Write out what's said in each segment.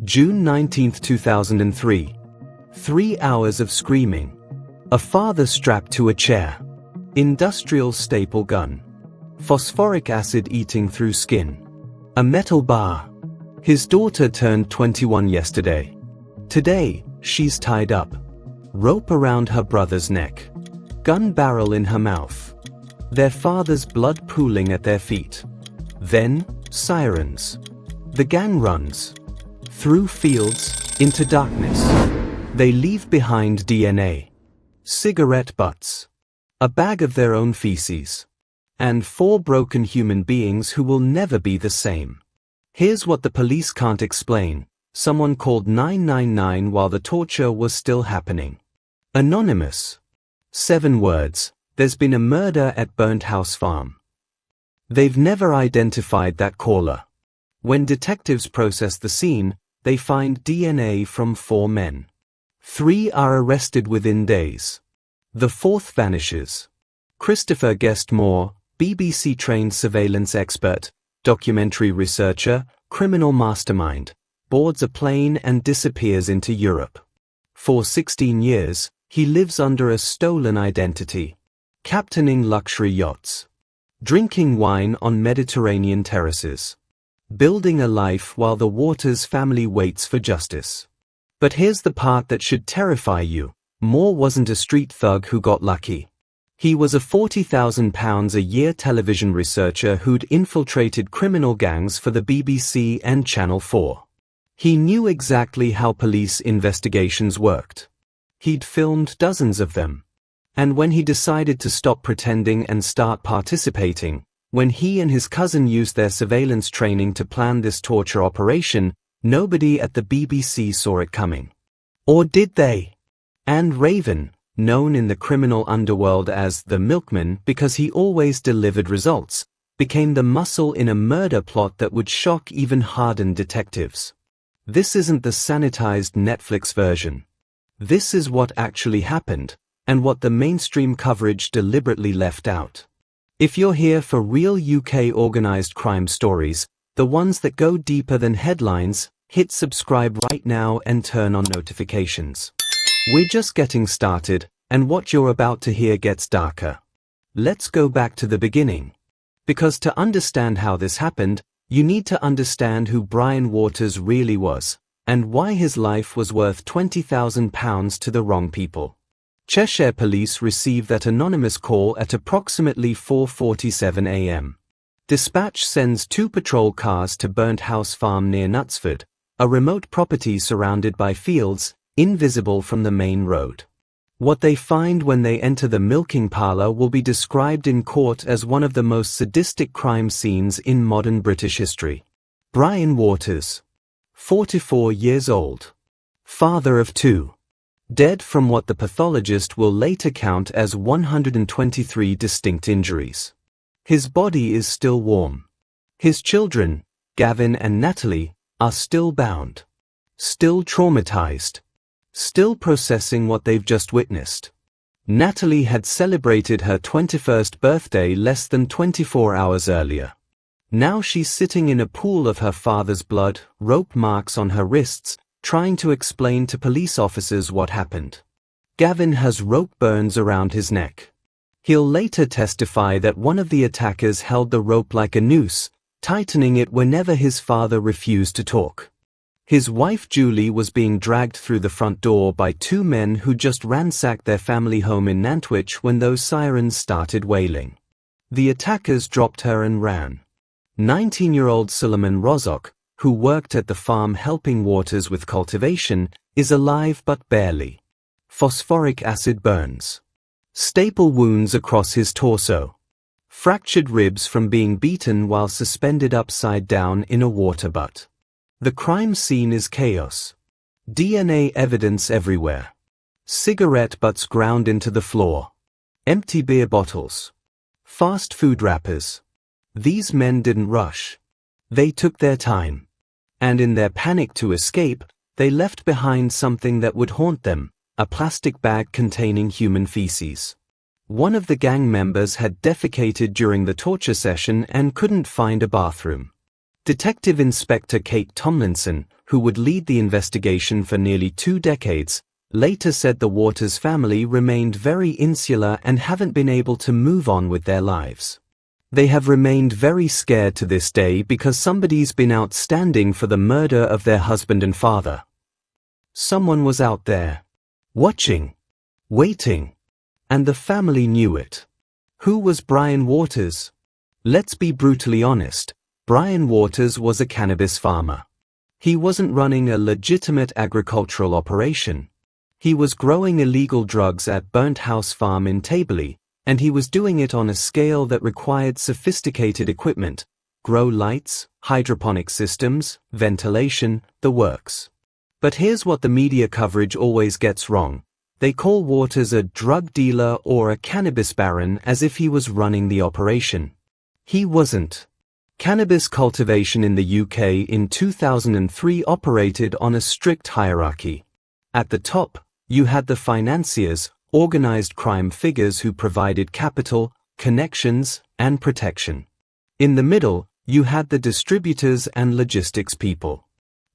June 19, 2003. 3 hours of screaming. A father strapped to a chair. Industrial staple gun. Phosphoric acid eating through skin. A metal bar. His daughter turned 21 yesterday. Today, she's tied up. Rope around her brother's neck. Gun barrel in her mouth. Their father's blood pooling at their feet. Then, sirens. The gang runs. Through fields, into darkness. They leave behind DNA. Cigarette butts. A bag of their own feces. And 4 broken human beings who will never be the same. Here's what the police can't explain. Someone called 999 while the torture was still happening. Anonymous. 7 words. There's been a murder at Burnt House Farm. They've never identified that caller. When detectives process the scene, they find DNA from 4 men. 3 are arrested within days. The 4th vanishes. Christopher Guest-Moore, BBC-trained surveillance expert, documentary researcher, criminal mastermind, boards a plane and disappears into Europe. For 16 years, he lives under a stolen identity, captaining luxury yachts, drinking wine on Mediterranean terraces, building a life while the Waters family waits for justice. But here's the part that should terrify you. Moore wasn't a street thug who got lucky. He was a £40,000 a year television researcher who'd infiltrated criminal gangs for the BBC and Channel 4. He knew exactly how police investigations worked. He'd filmed dozens of them. And when he decided to stop pretending and start participating, when he and his cousin used their surveillance training to plan this torture operation, nobody at the BBC saw it coming. Or did they? And Raven, known in the criminal underworld as the Milkman because he always delivered results, became the muscle in a murder plot that would shock even hardened detectives. This isn't the sanitized Netflix version. This is what actually happened, and what the mainstream coverage deliberately left out. If you're here for real UK organized crime stories, the ones that go deeper than headlines, hit subscribe right now and turn on notifications. We're just getting started, and what you're about to hear gets darker. Let's go back to the beginning. Because to understand how this happened, you need to understand who Brian Waters really was, and why his life was worth £20,000 to the wrong people. Cheshire police received that anonymous call at approximately 4:47 a.m. Dispatch sends 2 patrol cars to Burnt House Farm near Knutsford, a remote property surrounded by fields, invisible from the main road. What they find when they enter the milking parlour will be described in court as one of the most sadistic crime scenes in modern British history. Brian Waters, 44 years old, father of 2. Dead from what the pathologist will later count as 123 distinct injuries. His body is still warm. His children, Gavin and Natalie, are still bound. Still traumatized. Still processing what they've just witnessed. Natalie had celebrated her 21st birthday less than 24 hours earlier. Now she's sitting in a pool of her father's blood, rope marks on her wrists, trying to explain to police officers what happened. Gavin has rope burns around his neck. He'll later testify that one of the attackers held the rope like a noose, tightening it whenever his father refused to talk. His wife Julie was being dragged through the front door by 2 men who just ransacked their family home in Nantwich when those sirens started wailing. The attackers dropped her and ran. 19-year-old Suleiman Rozok, who worked at the farm helping Waters with cultivation, is alive but barely. Phosphoric acid burns. Staple wounds across his torso. Fractured ribs from being beaten while suspended upside down in a water butt. The crime scene is chaos. DNA evidence everywhere. Cigarette butts ground into the floor. Empty beer bottles. Fast food wrappers. These men didn't rush. They took their time. And in their panic to escape, they left behind something that would haunt them, a plastic bag containing human feces. One of the gang members had defecated during the torture session and couldn't find a bathroom. Detective Inspector Kate Tomlinson, who would lead the investigation for nearly 2 decades, later said the Waters family remained very insular and haven't been able to move on with their lives. They have remained very scared to this day because somebody's been outstanding for the murder of their husband and father. Someone was out there, watching, waiting, and the family knew it. Who was Brian Waters? Let's be brutally honest, Brian Waters was a cannabis farmer. He wasn't running a legitimate agricultural operation. He was growing illegal drugs at Burnt House Farm in Taberley, and he was doing it on a scale that required sophisticated equipment, grow lights, hydroponic systems, ventilation, the works. But here's what the media coverage always gets wrong. They call Waters a drug dealer or a cannabis baron as if he was running the operation. He wasn't. Cannabis cultivation in the UK in 2003 operated on a strict hierarchy. At the top, you had the financiers, organized crime figures who provided capital, connections, and protection. In the middle, you had the distributors and logistics people.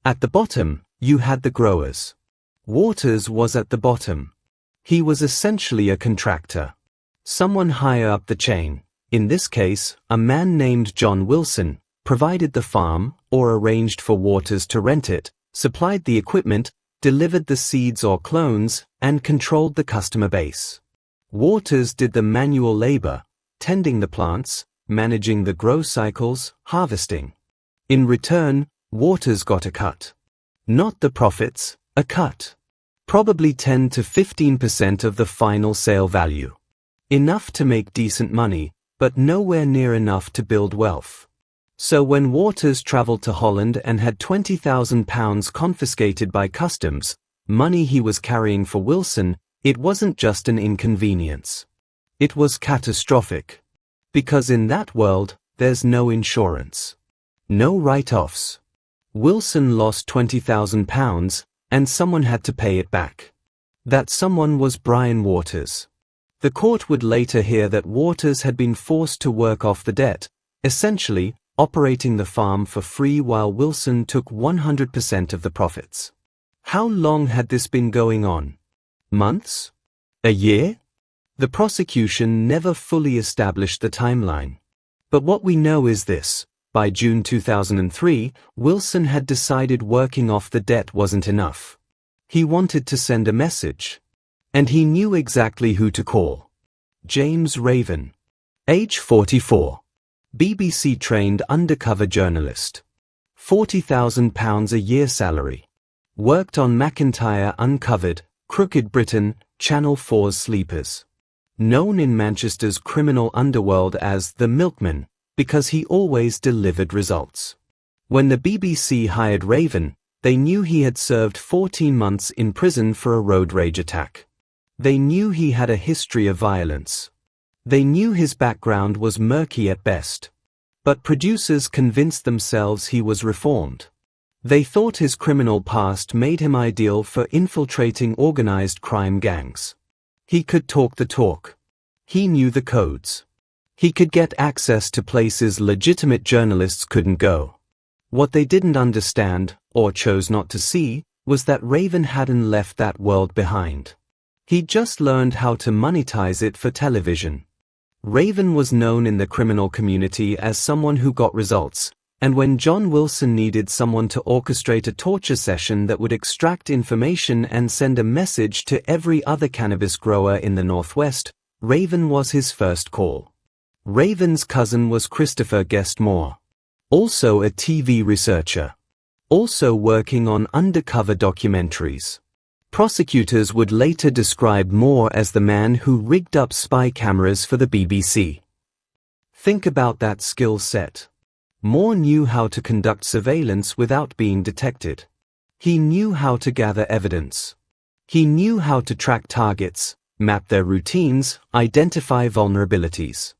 At the bottom, you had the growers. Waters was at the bottom. He was essentially a contractor. Someone higher up the chain, in this case, a man named John Wilson, provided the farm, or arranged for Waters to rent it, supplied the equipment, delivered the seeds or clones, and controlled the customer base. Waters did the manual labor, tending the plants, managing the grow cycles, harvesting. In return, Waters got a cut. Not the profits, a cut. Probably 10 to 15% of the final sale value. Enough to make decent money, but nowhere near enough to build wealth. So when Waters traveled to Holland and had £20,000 confiscated by customs, money he was carrying for Wilson, it wasn't just an inconvenience. It was catastrophic. Because in that world, there's no insurance. No write-offs. Wilson lost £20,000, and someone had to pay it back. That someone was Brian Waters. The court would later hear that Waters had been forced to work off the debt, essentially, operating the farm for free while Wilson took 100% of the profits. How long had this been going on? Months? A year? The prosecution never fully established the timeline. But what we know is this: by June 2003, Wilson had decided working off the debt wasn't enough. He wanted to send a message. And he knew exactly who to call. James Raven. Age 44. BBC-trained undercover journalist. £40,000 a year salary. Worked on McIntyre Uncovered, Crooked Britain, Channel 4's Sleepers. Known in Manchester's criminal underworld as the Milkman, because he always delivered results. When the BBC hired Raven, they knew he had served 14 months in prison for a road rage attack. They knew he had a history of violence. They knew his background was murky at best. But producers convinced themselves he was reformed. They thought his criminal past made him ideal for infiltrating organized crime gangs. He could talk the talk. He knew the codes. He could get access to places legitimate journalists couldn't go. What they didn't understand, or chose not to see, was that Raven hadn't left that world behind. He'd just learned how to monetize it for television. Raven was known in the criminal community as someone who got results, and when John Wilson needed someone to orchestrate a torture session that would extract information and send a message to every other cannabis grower in the Northwest, Raven was his first call. Raven's cousin was Christopher Guest Moore, also a TV researcher, also working on undercover documentaries. Prosecutors would later describe Moore as the man who rigged up spy cameras for the BBC. Think about that skill set. Moore knew how to conduct surveillance without being detected. He knew how to gather evidence. He knew how to track targets, map their routines, identify vulnerabilities.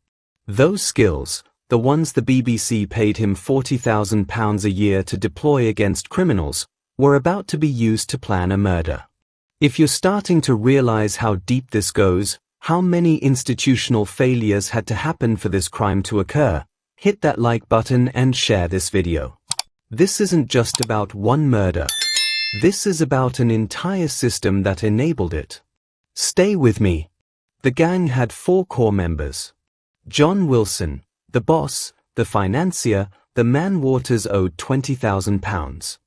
Those skills, the ones the BBC paid him £40,000 a year to deploy against criminals, were about to be used to plan a murder. If you're starting to realize how deep this goes, how many institutional failures had to happen for this crime to occur, hit that like button and share this video. This isn't just about one murder. This is about an entire system that enabled it. Stay with me. The gang had 4 core members. John Wilson, the boss, the financier, the man Waters owed £20,000.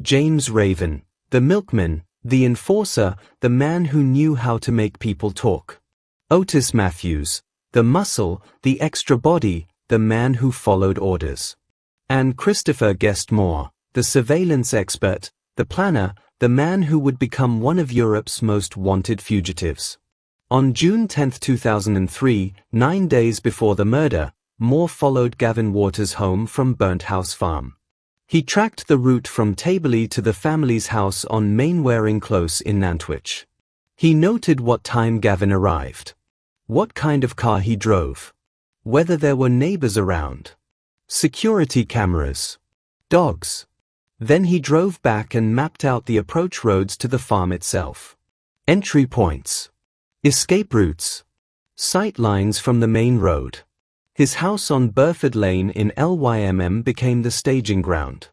James Raven, the milkman, the enforcer, the man who knew how to make people talk. Otis Matthews, the muscle, the extra body, the man who followed orders. And Christopher Guestmore, the surveillance expert, the planner, the man who would become one of Europe's most wanted fugitives. On June 10, 2003, 9 days before the murder, Moore followed Gavin Waters home from Burnt House Farm. He tracked the route from Taberley to the family's house on Mainwaring Close in Nantwich. He noted what time Gavin arrived, what kind of car he drove, whether there were neighbors around, security cameras, dogs. Then he drove back and mapped out the approach roads to the farm itself. Entry points, escape routes, sight lines from the main road. His house on Burford Lane in Lymm became the staging ground.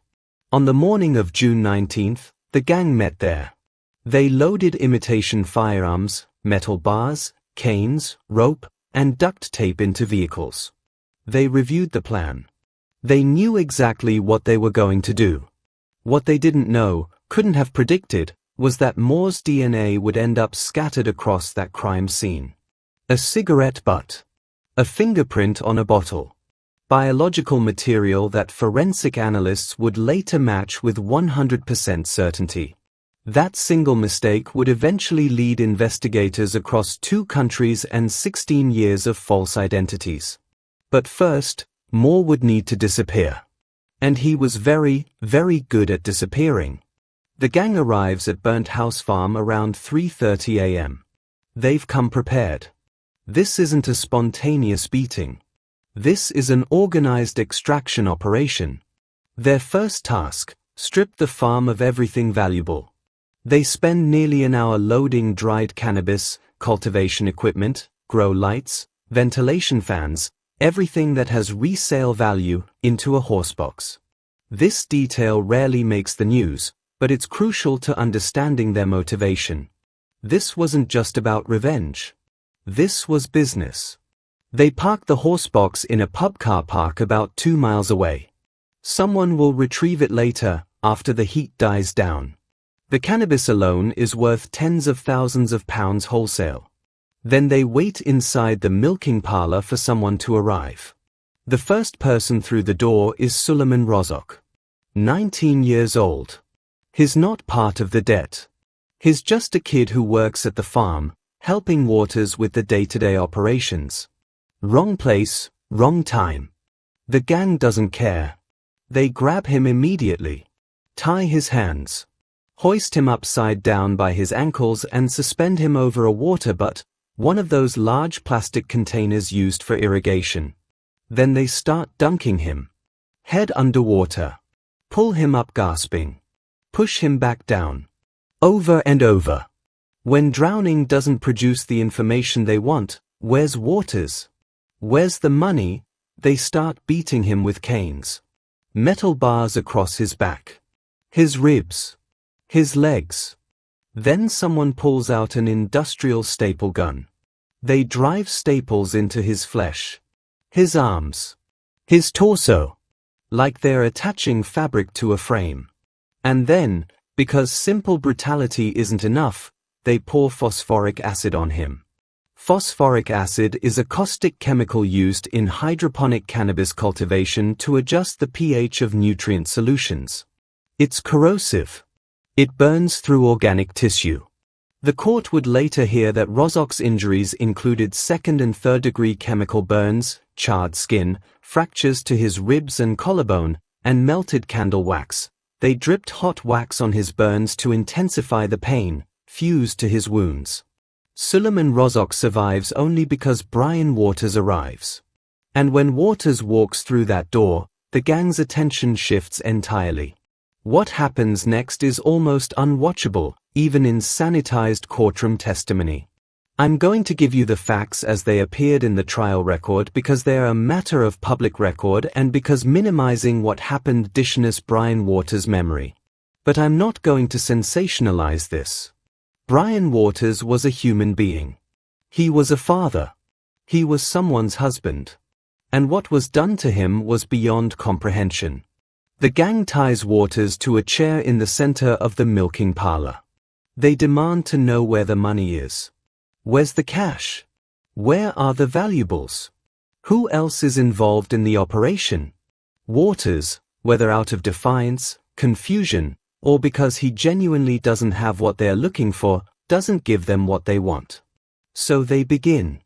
On the morning of June 19th, the gang met there. They loaded imitation firearms, metal bars, canes, rope, and duct tape into vehicles. They reviewed the plan. They knew exactly what they were going to do. What they didn't know, couldn't have predicted, was that Moore's DNA would end up scattered across that crime scene. A cigarette butt. A fingerprint on a bottle. Biological material that forensic analysts would later match with 100% certainty. That single mistake would eventually lead investigators across 2 countries and 16 years of false identities. But first, Moore would need to disappear. And he was very, very good at disappearing. The gang arrives at Burnt House Farm around 3:30 a.m. They've come prepared. This isn't a spontaneous beating. This is an organized extraction operation. Their first task, strip the farm of everything valuable. They spend nearly an hour loading dried cannabis, cultivation equipment, grow lights, ventilation fans, everything that has resale value, into a horsebox. This detail rarely makes the news, but it's crucial to understanding their motivation. This wasn't just about revenge. This was business. They parked the horsebox in a pub car park about 2 miles away. Someone will retrieve it later, after the heat dies down. The cannabis alone is worth tens of thousands of pounds wholesale. Then they wait inside the milking parlour for someone to arrive. The first person through the door is Suleiman Rozok. 19 years old. He's not part of the debt. He's just a kid who works at the farm, helping Waters with the day-to-day operations. Wrong place, wrong time. The gang doesn't care. They grab him immediately. Tie his hands. Hoist him upside down by his ankles and suspend him over a water butt, one of those large plastic containers used for irrigation. Then they start dunking him. Head underwater. Pull him up gasping. Push him back down. Over and over. When drowning doesn't produce the information they want, where's Waters? Where's the money? They start beating him with canes. Metal bars across his back. His ribs. His legs. Then someone pulls out an industrial staple gun. They drive staples into his flesh. His arms. His torso. Like they're attaching fabric to a frame. And then, because simple brutality isn't enough, they pour phosphoric acid on him. Phosphoric acid is a caustic chemical used in hydroponic cannabis cultivation to adjust the pH of nutrient solutions. It's corrosive. It burns through organic tissue. The court would later hear that Rozok's injuries included 2nd and 3rd degree chemical burns, charred skin, fractures to his ribs and collarbone, and melted candle wax. They dripped hot wax on his burns to intensify the pain, fused to his wounds. Suleiman Rozok survives only because Brian Waters arrives. And when Waters walks through that door, the gang's attention shifts entirely. What happens next is almost unwatchable, even in sanitized courtroom testimony. I'm going to give you the facts as they appeared in the trial record because they are a matter of public record and because minimizing what happened dishonors Brian Waters' memory. But I'm not going to sensationalize this. Brian Waters was a human being. He was a father. He was someone's husband. And what was done to him was beyond comprehension. The gang ties Waters to a chair in the center of the milking parlor. They demand to know where the money is. Where's the cash? Where are the valuables? Who else is involved in the operation? Waters, whether out of defiance, confusion, or because he genuinely doesn't have what they're looking for, doesn't give them what they want. So they begin.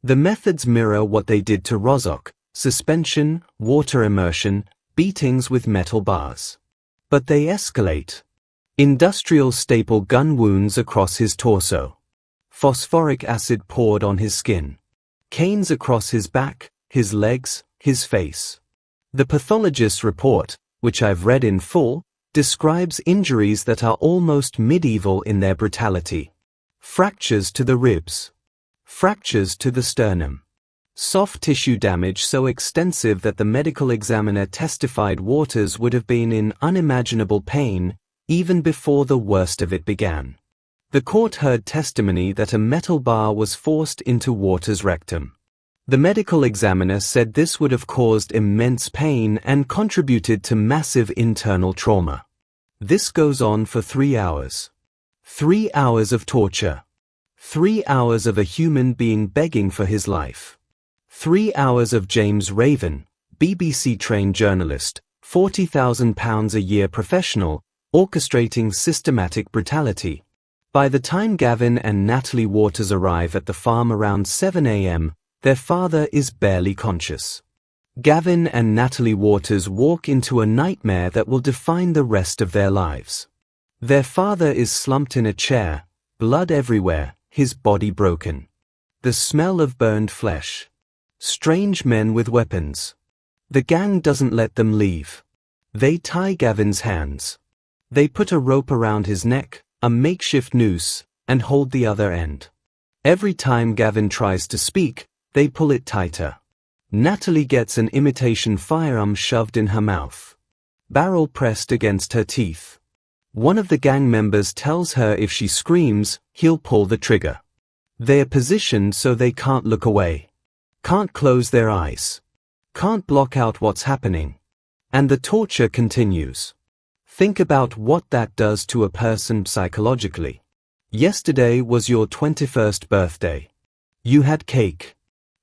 The methods mirror what they did to Rozok: suspension, water immersion, beatings with metal bars. But they escalate. Industrial staple gun wounds across his torso. Phosphoric acid poured on his skin. Canes across his back, his legs, his face. The pathologist's report, which I've read in full, describes injuries that are almost medieval in their brutality. Fractures to the ribs. Fractures to the sternum. Soft tissue damage so extensive that the medical examiner testified Waters would have been in unimaginable pain even before the worst of it began. The court heard testimony that a metal bar was forced into Waters' rectum. The medical examiner said this would have caused immense pain and contributed to massive internal trauma. This goes on for 3 hours. 3 hours of torture. 3 hours of a human being begging for his life. 3 hours of James Raven, BBC-trained journalist, £40,000 a year professional, orchestrating systematic brutality. By the time Gavin and Natalie Waters arrive at the farm around 7 a.m., their father is barely conscious. Gavin and Natalie Waters walk into a nightmare that will define the rest of their lives. Their father is slumped in a chair, blood everywhere, his body broken. The smell of burned flesh. Strange men with weapons. The gang doesn't let them leave. They tie Gavin's hands. They put a rope around his neck, a makeshift noose, and hold the other end. Every time Gavin tries to speak, they pull it tighter. Natalie gets an imitation firearm shoved in her mouth. Barrel pressed against her teeth. One of the gang members tells her if she screams, he'll pull the trigger. They are positioned so they can't look away. Can't close their eyes. Can't block out what's happening. And the torture continues. Think about what that does to a person psychologically. Yesterday was your 21st birthday. You had cake.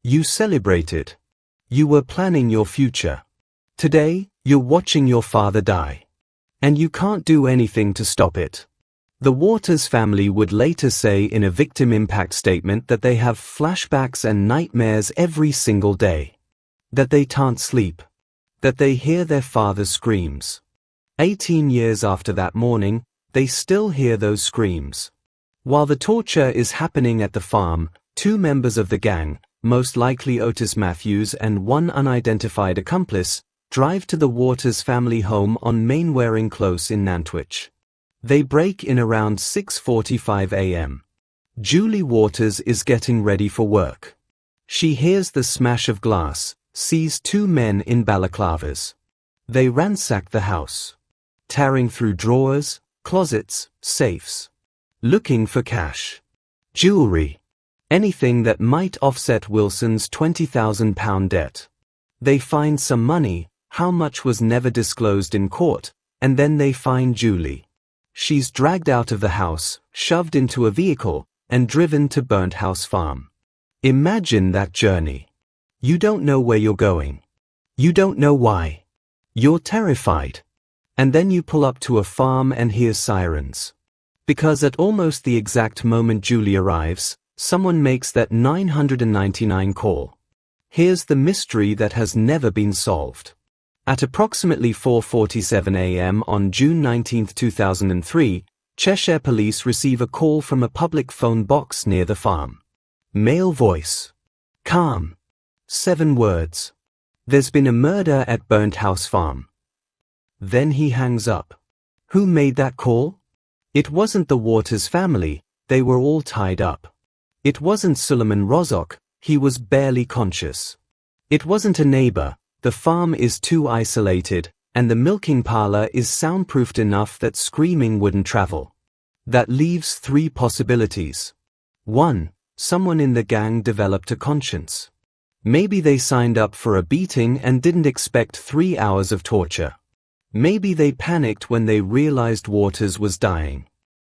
You celebrated. You were planning your future. Today, you're watching your father die. And you can't do anything to stop it. The Waters family would later say in a victim impact statement that they have flashbacks and nightmares every single day. That they can't sleep. That they hear their father's screams. 18 years after that morning, they still hear those screams. While the torture is happening at the farm, 2 members of the gang, most likely Otis Matthews and one unidentified accomplice, drive to the Waters family home on Mainwaring Close in Nantwich. They break in around 6:45 a.m. Julie Waters is getting ready for work. She hears the smash of glass, sees 2 men in balaclavas. They ransack the house. Tearing through drawers, closets, safes. Looking for cash. Jewelry. Anything that might offset Wilson's £20,000 debt. They find some money, how much was never disclosed in court, and then they find Julie. She's dragged out of the house, shoved into a vehicle, and driven to Burnt House Farm. Imagine that journey. You don't know where you're going. You don't know why. You're terrified. And then you pull up to a farm and hear sirens. Because at almost the exact moment Julie arrives, someone makes that 999 call. Here's the mystery that has never been solved. At approximately 4:47 a.m. on June 19, 2003, Cheshire police receive a call from a public phone box near the farm. Male voice. Calm. 7 words. There's been a murder at Burnt House Farm. Then he hangs up. Who made that call? It wasn't the Waters family, they were all tied up. It wasn't Suleiman Rozok, he was barely conscious. It wasn't a neighbor, the farm is too isolated, and the milking parlour is soundproofed enough that screaming wouldn't travel. That leaves 3 possibilities. 1. Someone in the gang developed a conscience. Maybe they signed up for a beating and didn't expect 3 hours of torture. Maybe they panicked when they realized Waters was dying.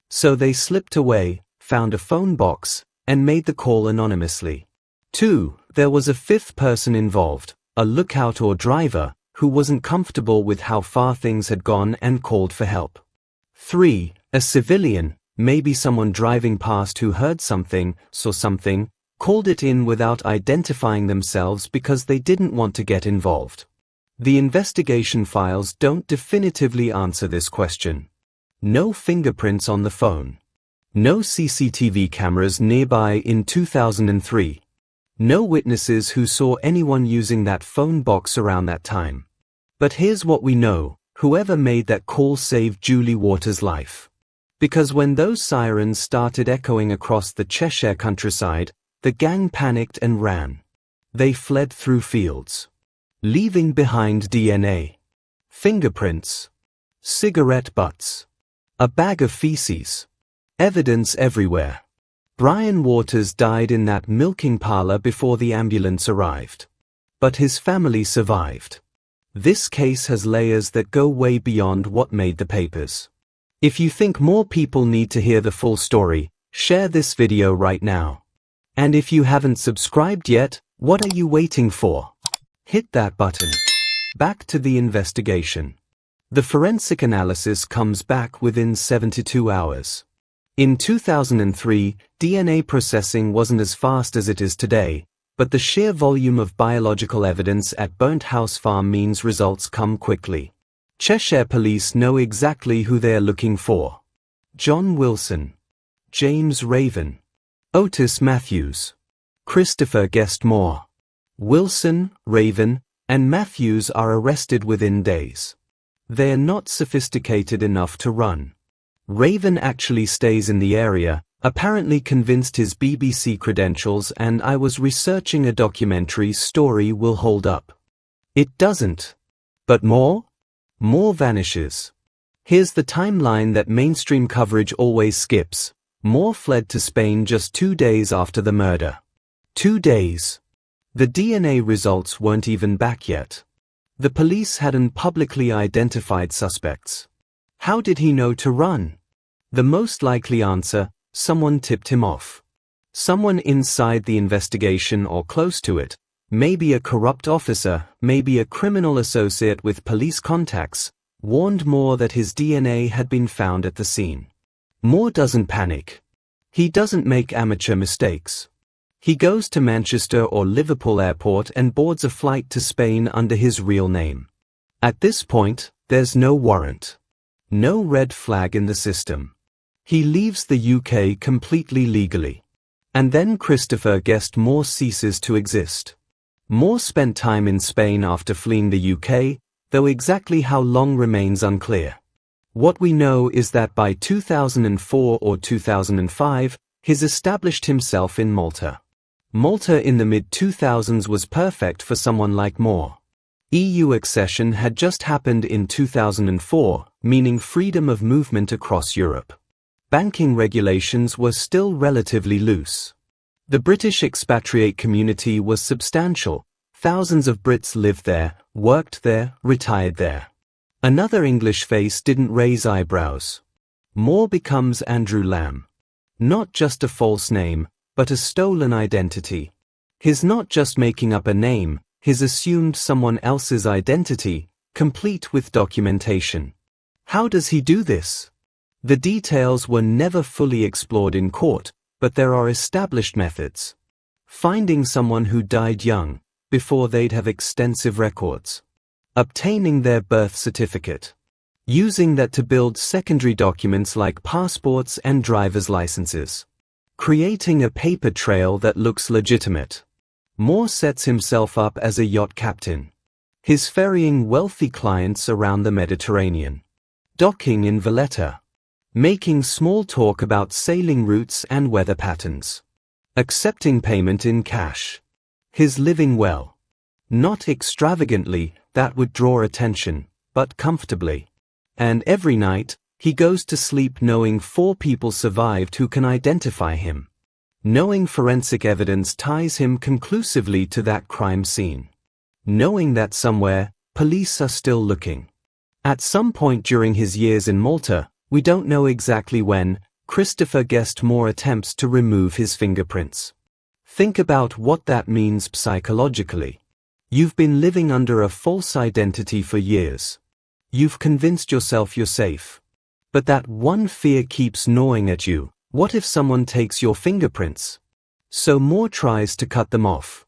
So they slipped away, found a phone box, and made the call anonymously. 2. There was a 5th person involved, a lookout or driver, who wasn't comfortable with how far things had gone and called for help. 3. A civilian, maybe someone driving past who heard something, saw something, called it in without identifying themselves because they didn't want to get involved. The investigation files don't definitively answer this question. No fingerprints on the phone. No CCTV cameras nearby in 2003. No witnesses who saw anyone using that phone box around that time. But here's what we know, whoever made that call saved Julie Waters' life. Because when those sirens started echoing across the Cheshire countryside, the gang panicked and ran. They fled through fields, leaving behind DNA, fingerprints, cigarette butts, a bag of feces, evidence everywhere. Brian Waters died in that milking parlour before the ambulance arrived. But his family survived. This case has layers that go way beyond what made the papers. If you think more people need to hear the full story, share this video right now. And if you haven't subscribed yet, what are you waiting for? Hit that button. Back to the investigation. The forensic analysis comes back within 72 hours. In 2003, DNA processing wasn't as fast as it is today, but the sheer volume of biological evidence at Burnt House Farm means results come quickly. Cheshire police know exactly who they're looking for. John Wilson, James Raven, Otis Matthews, Christopher Guest Moore. Wilson, Raven, and Matthews are arrested within days. They're not sophisticated enough to run. Raven actually stays in the area, apparently convinced his BBC credentials and "I was researching a documentary" story will hold up. It doesn't. But Moore? Moore vanishes. Here's the timeline that mainstream coverage always skips. Moore fled to Spain just 2 days after the murder. 2 days. The DNA results weren't even back yet. The police hadn't publicly identified suspects. How did he know to run? The most likely answer: someone tipped him off. Someone inside the investigation or close to it, maybe a corrupt officer, maybe a criminal associate with police contacts, warned Moore that his DNA had been found at the scene. Moore doesn't panic. He doesn't make amateur mistakes. He goes to Manchester or Liverpool airport and boards a flight to Spain under his real name. At this point, there's no warrant. No red flag in the system. He leaves the UK completely legally. And then Christopher Guest Moore ceases to exist. Moore spent time in Spain after fleeing the UK, though exactly how long remains unclear. What we know is that by 2004 or 2005, he's established himself in Malta. Malta in the mid-2000s was perfect for someone like Moore. EU accession had just happened in 2004, meaning freedom of movement across Europe. Banking regulations were still relatively loose. The British expatriate community was substantial. Thousands of Brits lived there, worked there, retired there. Another English face didn't raise eyebrows. Moore becomes Andrew Lamb. Not just a false name, but a stolen identity. He's not just making up a name, he's assumed someone else's identity, complete with documentation. How does he do this? The details were never fully explored in court, but there are established methods. Finding someone who died young, before they'd have extensive records. Obtaining their birth certificate. Using that to build secondary documents like passports and driver's licenses. Creating a paper trail that looks legitimate. Moore sets himself up as a yacht captain. He's ferrying wealthy clients around the Mediterranean. Docking in Valletta. Making small talk about sailing routes and weather patterns. accepting payment in cash. His living well. Not extravagantly, that would draw attention, but comfortably. And every night, he goes to sleep knowing 4 people survived who can identify him. Knowing forensic evidence ties him conclusively to that crime scene. Knowing that somewhere, police are still looking. At some point during his years in Malta, we don't know exactly when, Christopher guessed more attempts to remove his fingerprints. Think about what that means psychologically. You've been living under a false identity for years. You've convinced yourself you're safe. But that one fear keeps gnawing at you. What if someone takes your fingerprints? So Moore tries to cut them off.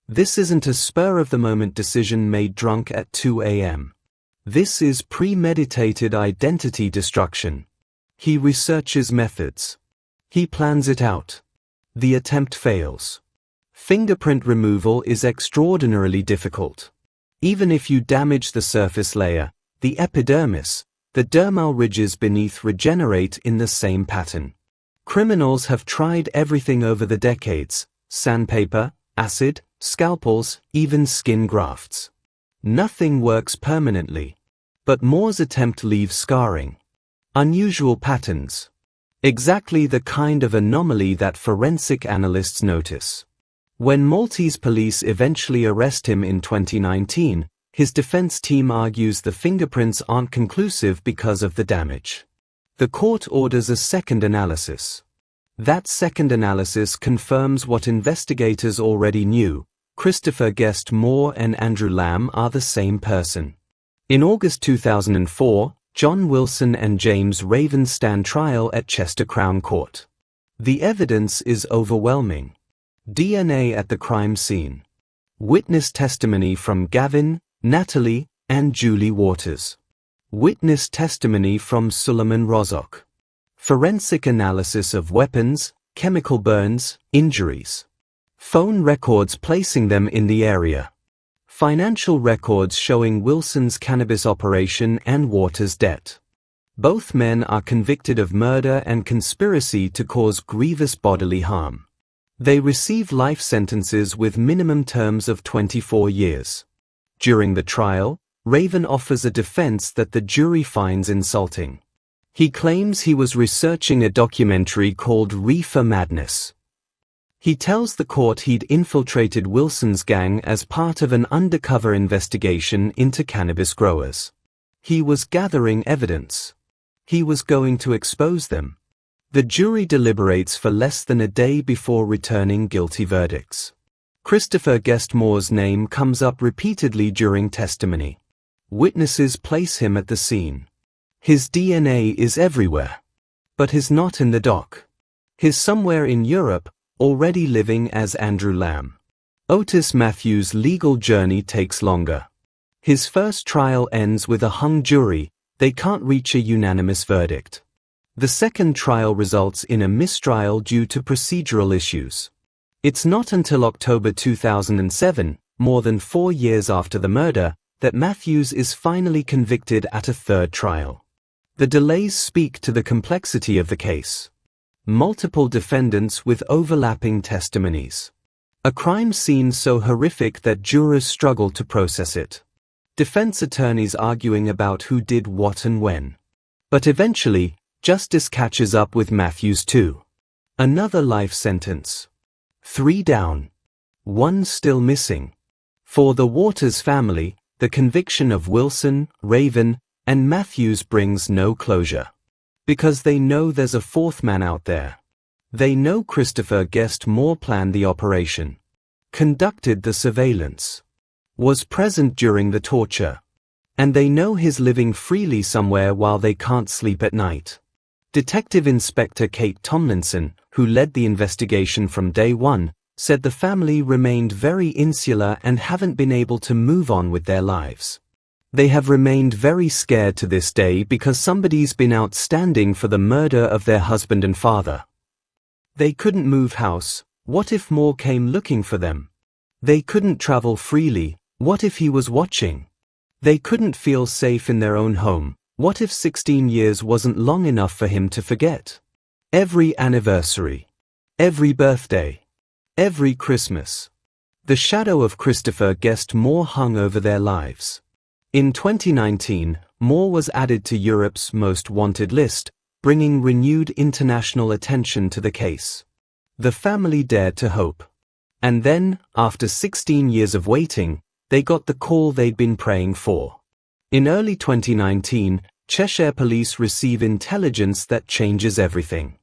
This isn't a spur-of-the-moment decision made drunk at 2 a.m. This is premeditated identity destruction. He researches methods. He plans it out. The attempt fails. Fingerprint removal is extraordinarily difficult. Even if you damage the surface layer, the epidermis, the dermal ridges beneath regenerate in the same pattern. Criminals have tried everything over the decades: sandpaper, acid, scalpels, even skin grafts. Nothing works permanently. But Moore's attempt leaves scarring. Unusual patterns. Exactly the kind of anomaly that forensic analysts notice. When Maltese police eventually arrest him in 2019, his defense team argues the fingerprints aren't conclusive because of the damage. The court orders a second analysis. That second analysis confirms what investigators already knew: Christopher guessed Moore and Andrew Lamb are the same person. In August 2004, John Wilson and James Raven stand trial at Chester Crown Court. The evidence is overwhelming. DNA at the crime scene. Witness testimony from Gavin, Natalie, and Julie Waters. Witness testimony from Suleiman Rozok. Forensic analysis of weapons, chemical burns, injuries. Phone records placing them in the area. Financial records showing Wilson's cannabis operation and Waters' debt. Both men are convicted of murder and conspiracy to cause grievous bodily harm. They receive life sentences with minimum terms of 24 years. During the trial, Raven offers a defense that the jury finds insulting. He claims he was researching a documentary called Reefer Madness. He tells the court he'd infiltrated Wilson's gang as part of an undercover investigation into cannabis growers. He was gathering evidence. He was going to expose them. The jury deliberates for less than a day before returning guilty verdicts. Christopher guessed Moore's name comes up repeatedly during testimony. Witnesses place him at the scene. His DNA is everywhere. But he's not in the dock. He's somewhere in Europe, already living as Andrew Lamb. Otis Matthews' legal journey takes longer. His first trial ends with a hung jury. They can't reach a unanimous verdict. The second trial results in a mistrial due to procedural issues. It's not until October 2007, more than 4 years after the murder, that Matthews is finally convicted at a third trial. The delays speak to the complexity of the case. Multiple defendants with overlapping testimonies. A crime scene so horrific that jurors struggle to process it. Defense attorneys arguing about who did what and when. But eventually, justice catches up with Matthews too. Another life sentence. 3 down. 1 still missing. For the Waters family, the conviction of Wilson, Raven, and Matthews brings no closure. Because they know there's a fourth man out there. They know Christopher guessed Moore planned the operation. Conducted the surveillance. Was present during the torture. And they know he's living freely somewhere while they can't sleep at night. Detective Inspector Kate Tomlinson, who led the investigation from day one, said the family remained very insular and haven't been able to move on with their lives. They have remained very scared to this day because somebody's been outstanding for the murder of their husband and father. They couldn't move house. What if Moore came looking for them? They couldn't travel freely. What if he was watching? They couldn't feel safe in their own home. What if 16 years wasn't long enough for him to forget? Every anniversary. Every birthday. Every Christmas, the shadow of Christopher Guest Moore hung over their lives. In 2019, Moore was added to Europe's most wanted list, bringing renewed international attention to the case. The family dared to hope. And then, after 16 years of waiting, they got the call they'd been praying for. In early 2019, Cheshire police receive intelligence that changes everything.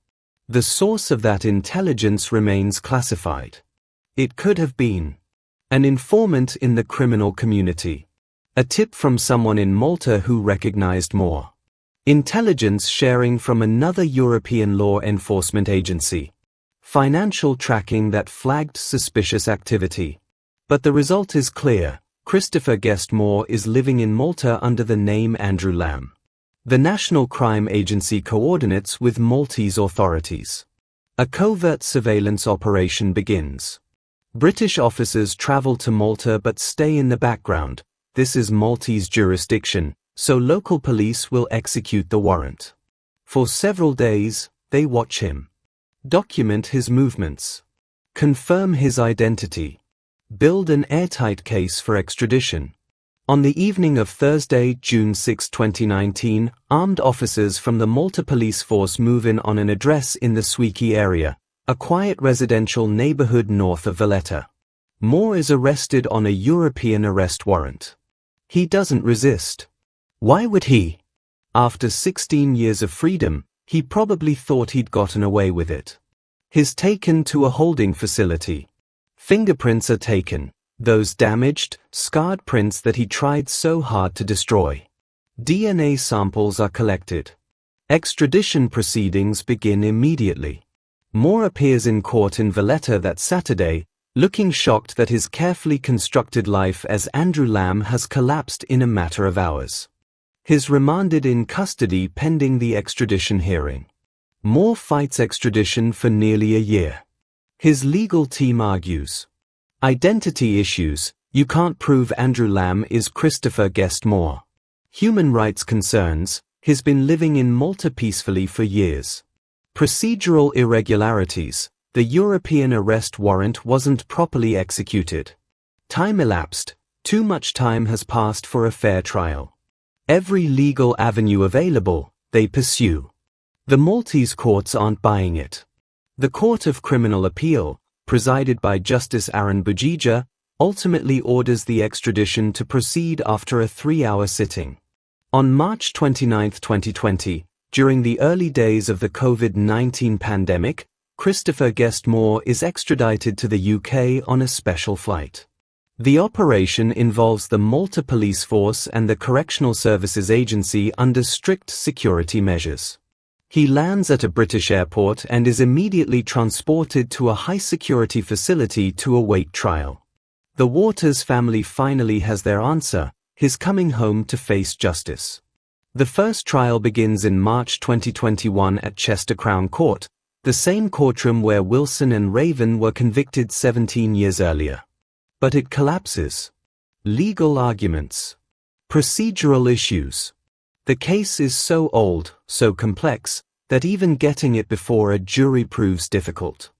The source of that intelligence remains classified. It could have been an informant in the criminal community, a tip from someone in Malta who recognized Moore, intelligence sharing from another European law enforcement agency, financial tracking that flagged suspicious activity. But the result is clear: Christopher Guest Moore is living in Malta under the name Andrew Lamb. The National Crime Agency coordinates with Maltese authorities. A covert surveillance operation begins. British officers travel to Malta but stay in the background. This is Maltese jurisdiction, so local police will execute the warrant. For several days, they watch him, document his movements, confirm his identity, build an airtight case for extradition. On the evening of Thursday, June 6, 2019, armed officers from the Malta police force move in on an address in the Swiki area, a quiet residential neighborhood north of Valletta. Moore is arrested on a European arrest warrant. He doesn't resist. Why would he? After 16 years of freedom, he probably thought he'd gotten away with it. He's taken to a holding facility. Fingerprints are taken, those damaged, scarred prints that he tried so hard to destroy. DNA samples are collected. Extradition proceedings begin immediately. Moore appears in court in Valletta that Saturday, looking shocked that his carefully constructed life as Andrew Lamb has collapsed in a matter of hours. He's remanded in custody pending the extradition hearing. Moore fights extradition for nearly a year. His legal team argues: identity issues, you can't prove Andrew Lamb is Christopher Guest Moore. Human rights concerns, he's been living in Malta peacefully for years. Procedural irregularities, the European arrest warrant wasn't properly executed. Time elapsed, too much time has passed for a fair trial. Every legal avenue available, they pursue. The Maltese courts aren't buying it. The Court of Criminal Appeal, presided by Justice Aaron Bujija, ultimately orders the extradition to proceed after a 3-hour sitting. On March 29, 2020, during the early days of the COVID-19 pandemic, Christopher Guest Moore is extradited to the UK on a special flight. The operation involves the Malta Police Force and the Correctional Services Agency under strict security measures. He lands at a British airport and is immediately transported to a high-security facility to await trial. The Waters family finally has their answer: he's coming home to face justice. The first trial begins in March 2021 at Chester Crown Court, the same courtroom where Wilson and Raven were convicted 17 years earlier. But it collapses. Legal arguments. Procedural issues. The case is so old, so complex, that even getting it before a jury proves difficult.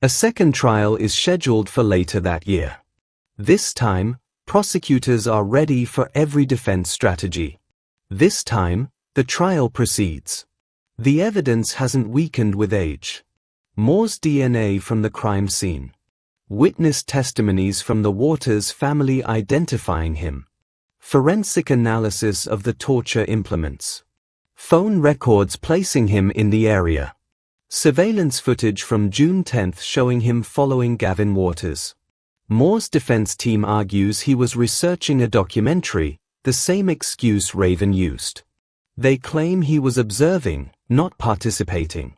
A second trial is scheduled for later that year. This time, prosecutors are ready for every defense strategy. This time, the trial proceeds. The evidence hasn't weakened with age. Moore's DNA from the crime scene. Witness testimonies from the Waters family identifying him. Forensic analysis of the torture implements. Phone records placing him in the area. Surveillance footage from June 10 showing him following Gavin Waters. Moore's defense team argues he was researching a documentary, the same excuse Raven used. They claim he was observing, not participating.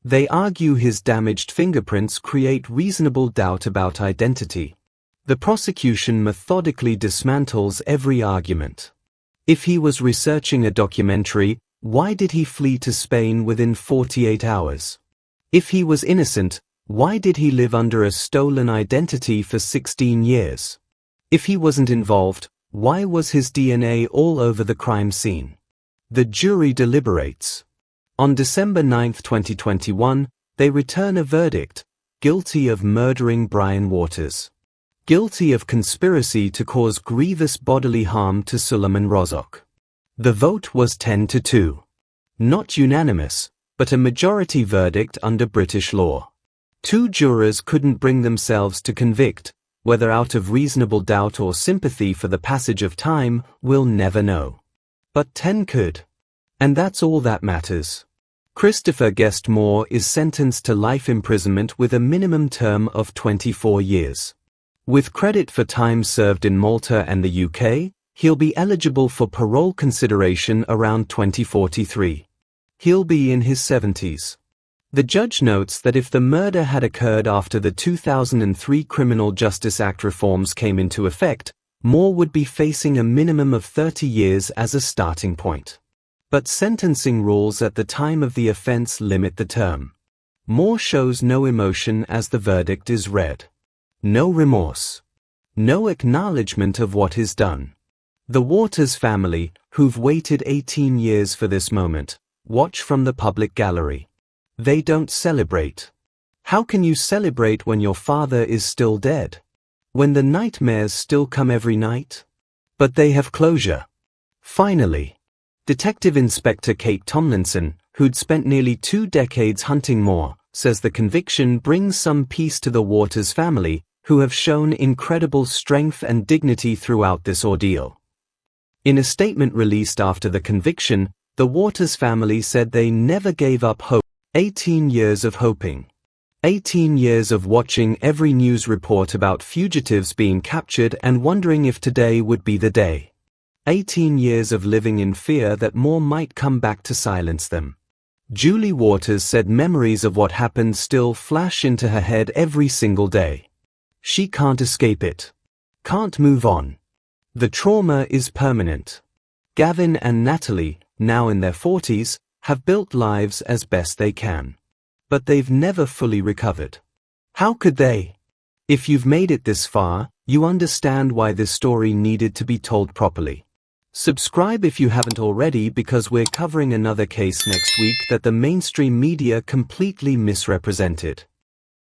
They argue his damaged fingerprints create reasonable doubt about identity. The prosecution methodically dismantles every argument. If he was researching a documentary, why did he flee to Spain within 48 hours? If he was innocent, why did he live under a stolen identity for 16 years? If he wasn't involved, why was his DNA all over the crime scene? The jury deliberates. On December 9, 2021, they return a verdict: guilty of murdering Brian Waters. Guilty of conspiracy to cause grievous bodily harm to Suleiman Rozok. The vote was 10-2. Not unanimous, but a majority verdict under British law. 2 jurors couldn't bring themselves to convict, whether out of reasonable doubt or sympathy for the passage of time, we'll never know. But 10 could. And that's all that matters. Christopher Guest Moore is sentenced to life imprisonment with a minimum term of 24 years. With credit for time served in Malta and the UK, he'll be eligible for parole consideration around 2043. He'll be in his 70s. The judge notes that if the murder had occurred after the 2003 Criminal Justice Act reforms came into effect, Moore would be facing a minimum of 30 years as a starting point. But sentencing rules at the time of the offense limit the term. Moore shows no emotion as the verdict is read. No remorse. No acknowledgement of what is done. The Waters family, who've waited 18 years for this moment, watch from the public gallery. They don't celebrate. How can you celebrate when your father is still dead? When the nightmares still come every night? But they have closure. Finally. Detective Inspector Kate Tomlinson, who'd spent nearly 2 decades hunting Moore, says the conviction brings some peace to the Waters family, who have shown incredible strength and dignity throughout this ordeal. In a statement released after the conviction, the Waters family said they never gave up hope. 18 years of hoping. 18 years of watching every news report about fugitives being captured and wondering if today would be the day. 18 years of living in fear that Moore might come back to silence them. Julie Waters said memories of what happened still flash into her head every single day. She can't escape it. Can't move on. The trauma is permanent. Gavin and Natalie, now in their 40s, have built lives as best they can. But they've never fully recovered. How could they? If you've made it this far, you understand why this story needed to be told properly. Subscribe if you haven't already, because we're covering another case next week that the mainstream media completely misrepresented.